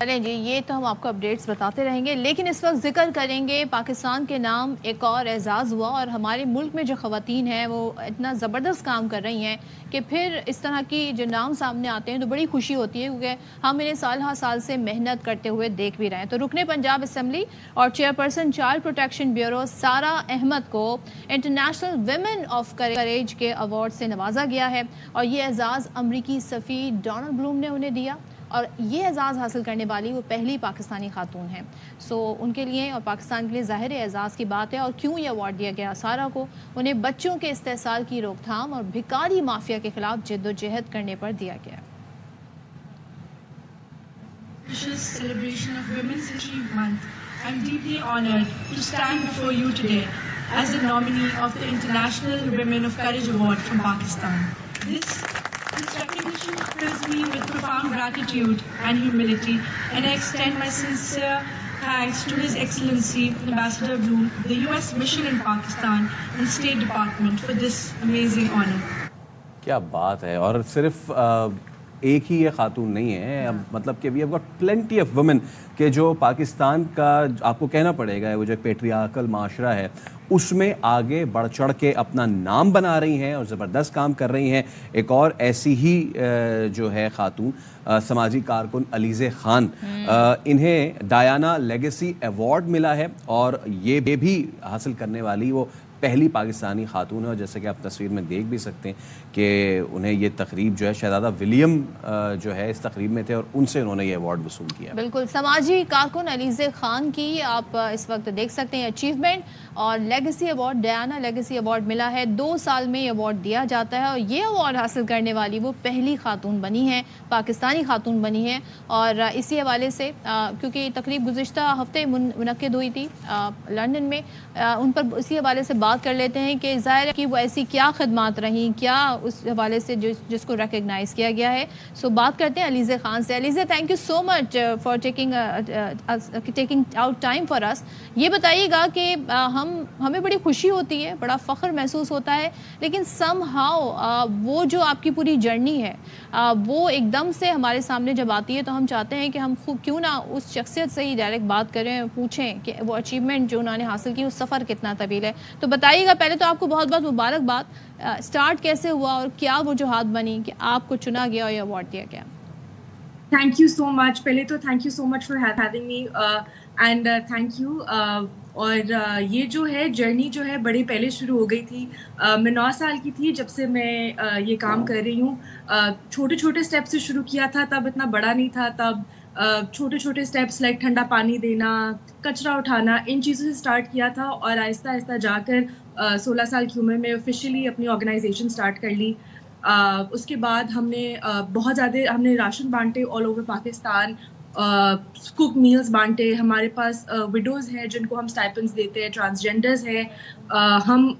چلیں جی، یہ تو ہم آپ کو اپڈیٹس بتاتے رہیں گے، لیکن اس وقت ذکر کریں گے پاکستان کے نام ایک اور اعزاز ہوا، اور ہمارے ملک میں جو خواتین ہیں وہ اتنا زبردست کام کر رہی ہیں کہ پھر اس طرح کی جو نام سامنے آتے ہیں تو بڑی خوشی ہوتی ہے، کیونکہ ہم انہیں سال ہر سال سے محنت کرتے ہوئے دیکھ بھی رہے ہیں۔ تو رکن پنجاب اسمبلی اور چیئرپرسن چائلڈ پروٹیکشن بیورو سارا احمد کو انٹرنیشنل ویمن آف کریج کے ایوارڈ سے نوازا گیا ہے، اور یہ اعزاز امریکی سفیر ڈونلڈ بلوم نے انہیں دیا، اور یہ اعزاز حاصل کرنے والی وہ پہلی پاکستانی خاتون ہیں۔ ان کے لیے اور پاکستان کے لیے ظاہر اعزاز کی بات ہے۔ اور کیوں یہ ایوارڈ دیا گیا سارا کو؟ انہیں بچوں کے استحصال کی روک تھام اور بھکاری مافیا کے خلاف جد و جہد کرنے پر دیا گیا۔ Celebration of Women's History Month, I'm deeply honored to stand before you today as the nominee of the International Women of Courage Award from Pakistan. This recognition fills me with profound gratitude and humility, and I extend my sincere thanks to His Excellency Ambassador Bloom, the US Mission in Pakistan, and State Department for this amazing honor. کیا بات ہے! اور صرف ایک ہی یہ خاتون نہیں ہے، مطلب کہ we have got plenty of women کہ جو پاکستان کا آپ کو کہنا پڑے گا وہ جو پیٹریارکل معاشرہ ہے اس میں آگے بڑھ چڑھ کے اپنا نام بنا رہی ہیں اور زبردست کام کر رہی ہیں۔ ایک اور ایسی ہی جو ہے خاتون سماجی کارکن علیزہ خان، انہیں ڈایانا لیگیسی ایوارڈ ملا ہے، اور یہ بھی حاصل کرنے والی وہ پہلی پاکستانی خاتون ہے، اور جیسے کہ آپ تصویر میں دیکھ بھی سکتے ہیں کہ انہیں یہ تقریب جو ہے شہزادہ ولیم جو ہے اس تقریب میں تھے اور ان سے انہوں نے یہ ایوارڈ وصول کیا۔ بالکل، سماجی کارکن علیزہ خان کی آپ اس وقت دیکھ سکتے ہیں اچیومنٹ اور legacy award, Diana legacy award ملا ہے۔ 2 سال میں یہ ایوارڈ دیا جاتا ہے، اور یہ ایوارڈ حاصل کرنے والی وہ پہلی خاتون بنی ہے، پاکستانی خاتون بنی ہے۔ اور اسی حوالے سے کیونکہ یہ تقریب گزشتہ ہفتے منعقد ہوئی تھی لندن میں، ان پر اسی حوالے سے بات کر لیتے ہیں کہ ظاہر ہے کہ وہ ایسی کیا خدمات رہیں، کیا اس حوالے سے جس کو ریکگنائز کیا گیا ہے۔ بات کرتے ہیں علیزہ خان سے۔ Aliza, thank you so much for taking out time for us. یہ بتائیے گا کہ ہمیں بڑی خوشی ہوتی ہے، بڑا فخر محسوس ہوتا ہے، لیکن سم ہاؤ وہ جو آپ کی پوری جرنی ہے وہ ایک دم سے ہمارے سامنے جب آتی ہے تو ہم چاہتے ہیں کہ ہم کیوں نہ اس شخصیت سے ہی ڈائریکٹ بات کریں، پوچھیں کہ وہ اچیومنٹ جو انہوں نے حاصل کی اس سفر کتنا طویل ہے۔ تو بتائیے گا، پہلے تو آپ کو بہت بہت مبارکباد، اسٹارٹ کیسے ہوا اور کیا وجوہات بنی کہ آپ کو چنا گیا اور یہ ایوارڈ دیا گیا؟ تھینک یو سو مچ، پہلے تو thank you so much for having me and thank you. اور یہ جو ہے جرنی جو ہے بڑے پہلے شروع ہو گئی تھی، میں 9 سال کی تھی جب سے میں یہ کام کر رہی ہوں۔ چھوٹے چھوٹے اسٹیپ سے شروع کیا تھا، تب اتنا بڑا نہیں تھا، تب چھوٹے چھوٹے اسٹیپس لائک ٹھنڈا پانی دینا، کچرا اٹھانا، ان چیزوں سے اسٹارٹ کیا تھا، اور آہستہ آہستہ جا کر 16 سال کی عمر میں آفیشیلی اپنی آرگنائزیشن اسٹارٹ کر لی۔ اس کے بعد ہم نے بہت زیادہ ہم نے راشن بانٹے آل اوور پاکستان، کوک میلز بانٹے، ہمارے پاس وڈوز ہیں جن کو ہم اسٹائپنڈز دیتے ہیں، ٹرانسجینڈرز ہیں، ہم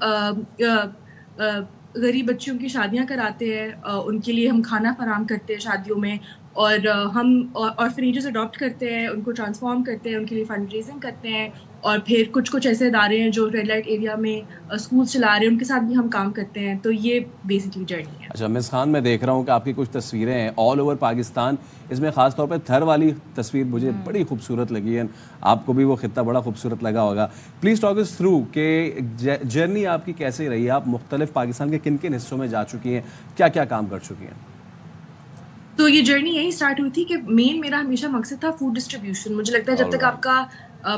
غریب بچیوں کی شادیاں کراتے ہیں، ان کے لیے ہم کھانا فراہم کرتے ہیں شادیوں میں، اور ہم آرفنیجز اڈاپٹ کرتے ہیں، ان کو ٹرانسفارم کرتے ہیں، ان کے لیے فنڈ ریزنگ کرتے ہیں، اور پھر کچھ ایسے ادارے ہیں جو ریڈ لائٹ ایریا میں اسکول چلا رہے ہیں، ان کے ساتھ بھی ہم کام کرتے ہیں۔ تو یہ بیسکلی جرنی ہے۔ اچھا مس خان، میں دیکھ رہا ہوں کہ آپ کی کچھ تصویریں ہیں آل اوور پاکستان، اس میں خاص طور پہ تھر والی تصویر مجھے بڑی خوبصورت لگی ہے، آپ کو بھی وہ خطہ بڑا خوبصورت لگا ہوگا۔ پلیز ٹاک اس تھرو کہ جرنی آپ کی کیسے رہی ہے، آپ مختلف پاکستان کے کن کن حصوں میں جا چکی ہیں، کیا کیا کام کر چکی ہیں؟ تو یہ جرنی یہی اسٹارٹ ہوئی تھی کہ مین میرا ہمیشہ مقصد تھا فوڈ ڈسٹریبیوشن۔ مجھے لگتا ہے جب تک آپ کا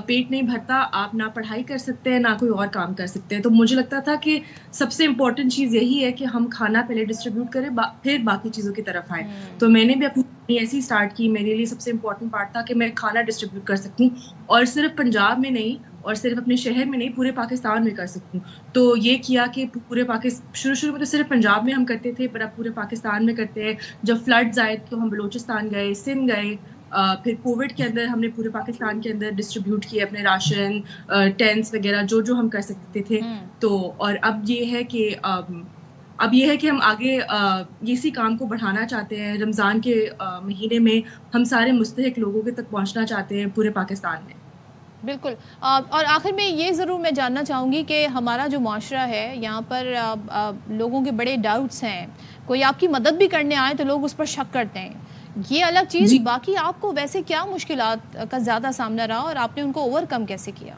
پیٹ نہیں بھرتا آپ نہ پڑھائی کر سکتے ہیں نہ کوئی اور کام کر سکتے ہیں۔ تو مجھے لگتا تھا کہ سب سے امپورٹنٹ چیز یہی ہے کہ ہم کھانا پہلے ڈسٹریبیوٹ کریں، پھر باقی چیزوں کی طرف آئیں۔ تو میں نے بھی اپنی ایسی اسٹارٹ کی، میرے لیے سب سے امپورٹنٹ پارٹ تھا کہ میں کھانا ڈسٹریبیوٹ کر سکوں، اور صرف پنجاب میں نہیں اور صرف اپنے شہر میں نہیں، پورے پاکستان میں کر سکوں۔ تو یہ کیا کہ پورے شروع میں تو صرف پنجاب میں ہم کرتے تھے، پر اب پورے پاکستان میں کرتے ہیں۔ جب فلڈز آئے تو ہم بلوچستان گئے، سندھ گئے، پھر کووڈ کے اندر ہم نے پورے پاکستان کے اندر ڈسٹریبیوٹ کیے اپنے راشن، ٹینٹس وغیرہ جو ہم کر سکتے تھے۔ تو اور اب یہ ہے کہ ہم آگے اسی کام کو بڑھانا چاہتے ہیں۔ رمضان کے مہینے میں ہم سارے مستحق لوگوں کے تک پہنچنا چاہتے ہیں پورے پاکستان میں۔ بالکل، اور آخر میں یہ ضرور میں جاننا چاہوں گی کہ ہمارا جو معاشرہ ہے یہاں پر لوگوں کے بڑے ڈاؤٹس ہیں، کوئی آپ کی مدد بھی کرنے آئے تو لوگ اس پر شک کرتے ہیں یہ الگ چیز. جی. باقی آپ کو ویسے کیا مشکلات کا زیادہ سامنا رہا اور آپ نے ان کو اوور کم کیسے کیا؟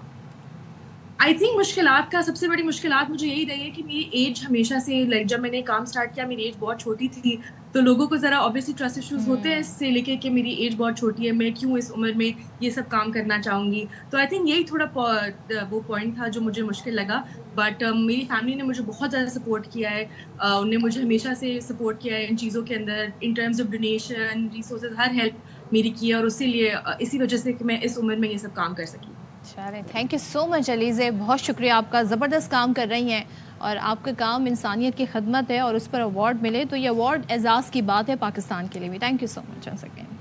آئی تھنک مشکلات کا سب سے بڑی مشکلات مجھے یہی رہی ہے کہ میری ایج ہمیشہ سے لائک جب میں نے کام اسٹارٹ کیا میری ایج بہت چھوٹی تھی تو لوگوں کو ذرا آبویسلی ٹرسٹ ایشوز ہوتے ہیں اس سے لے کے کہ میری ایج بہت چھوٹی ہے میں کیوں اس عمر میں یہ سب کام کرنا چاہوں گی. تو آئی تھنک یہی تھوڑا وہ پوائنٹ تھا جو مجھے مشکل لگا. بٹ میری فیملی نے مجھے بہت زیادہ سپورٹ کیا ہے. انہوں نے مجھے ہمیشہ سے سپورٹ کیا ہے ان چیزوں کے اندر in terms of donation resources ہر ہیلپ میری کی ہے اور اسی وجہ سے کہ میں اس عمر میں یہ سب کام کر سکی. چلیں تھینک یو سو مچ علیزے, بہت شکریہ آپ کا, زبردست کام کر رہی ہیں اور آپ کا کام انسانیت کی خدمت ہے اور اس پر ایوارڈ ملے تو یہ ایوارڈ اعزاز کی بات ہے پاکستان کے لیے بھی. Thank you so much one again.